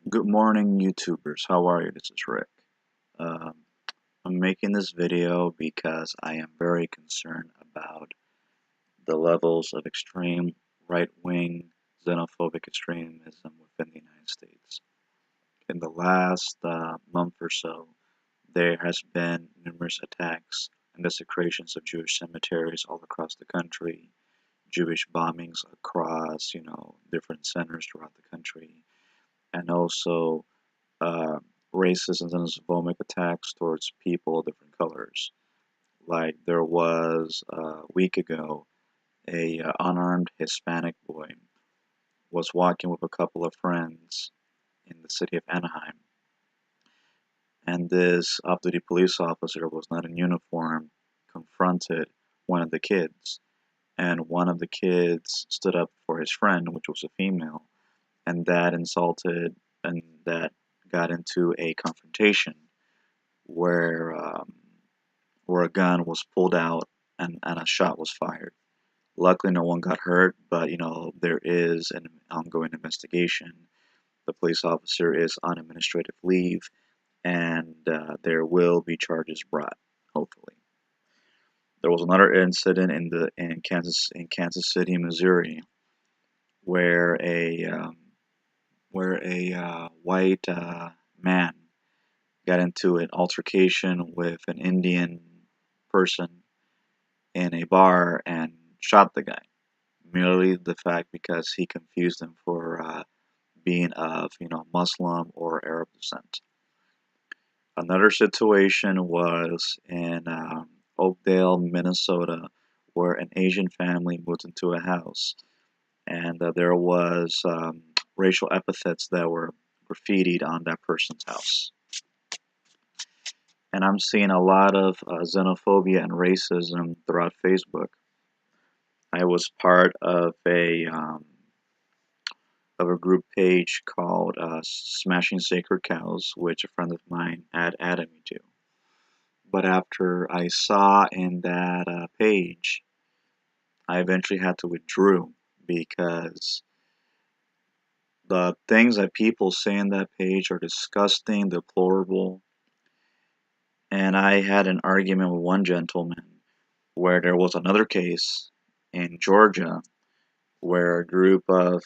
Good morning, YouTubers. How are you? This is Rick. Um, I'm making this video because I am very concerned about the levels of extreme right-wing xenophobic extremism within the United States. In the last month or so, there has been numerous attacks and desecrations of Jewish cemeteries all across the country, Jewish bombings across, different centers throughout the country, and also uh, racist and xenophobic attacks towards people of different colors. Like there was a week ago, a unarmed Hispanic boy was walking with a couple of friends in the city of Anaheim, and this off-duty police officer was not in uniform, confronted one of the kids, and one of the kids stood up for his friend, which was a female, and that insulted and that got into a confrontation where where a gun was pulled out and a shot was fired. Luckily, no one got hurt, but there is an ongoing investigation. The police officer is on administrative leave, and there will be charges brought. Hopefully, there was another incident in Kansas City, Missouri, where a white man got into an altercation with an Indian person in a bar and shot the guy. Merely the fact because he confused him for being of Muslim or Arab descent. Another situation was in Oakdale, Minnesota, where an Asian family moved into a house, and there was racial epithets that were graffitied on that person's house. And I'm seeing a lot of xenophobia and racism throughout Facebook. I was part of a group page called Smashing Sacred Cows, which a friend of mine added me to. But after I saw in that page, I eventually had to withdraw because the things that people say in that page are disgusting, deplorable. And I had an argument with one gentleman where there was another case in Georgia where a group of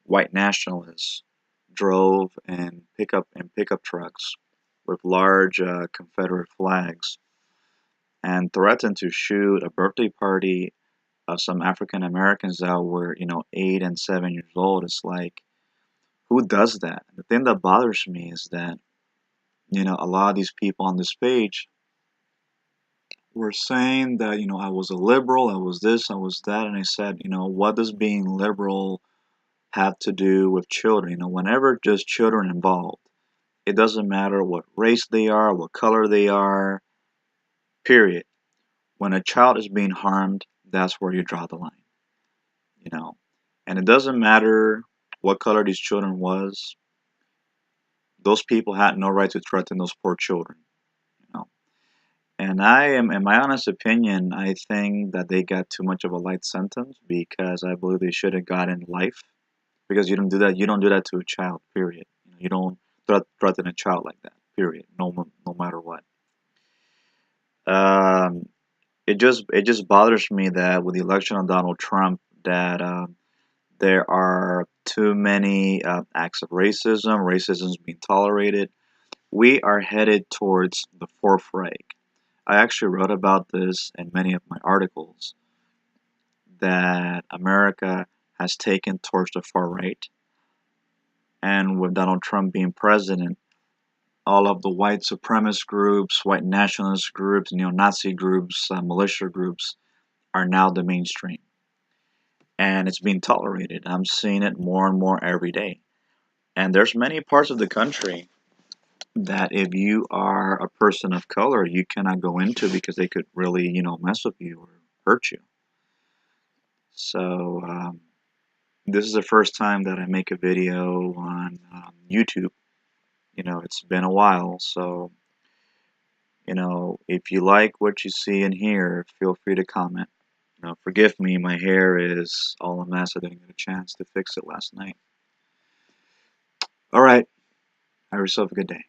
white nationalists drove in pickup trucks with large Confederate flags and threatened to shoot a birthday party of some African Americans that were 8 and 7 years old. It's like, who does that? The thing that bothers me is that a lot of these people on this page were saying that I was a liberal, I was this, I was that, and I said, what does being liberal have to do with children? Whenever just children involved, it doesn't matter what race they are, what color they are, period. When a child is being harmed, that's where you draw the line, you know. And it doesn't matter what color these children was. Those people had no right to threaten those poor children, you know. And in my honest opinion, I think that they got too much of a light sentence because I believe they should have gotten life. Because you don't do that. You don't do that to a child. Period. You don't threaten a child like that. Period. No matter what. Um, it just bothers me that with the election of Donald Trump, that there are too many acts of racism. Racism is being tolerated. We are headed towards the Fourth Reich. I actually wrote about this in many of my articles that America has taken towards the far right. And with Donald Trump being president, all of the white supremacist groups, white nationalist groups, neo-Nazi groups, militia groups are now the mainstream. And it's being tolerated. I'm seeing it more and more every day. And there's many parts of the country that if you are a person of color, you cannot go into because they could really, mess with you or hurt you. So this is the first time that I make a video on YouTube. It's been a while, so if you like what you see in here, feel free to comment. Forgive me, my hair is all a mess. I didn't get a chance to fix it last night. All right. Have yourself a good day.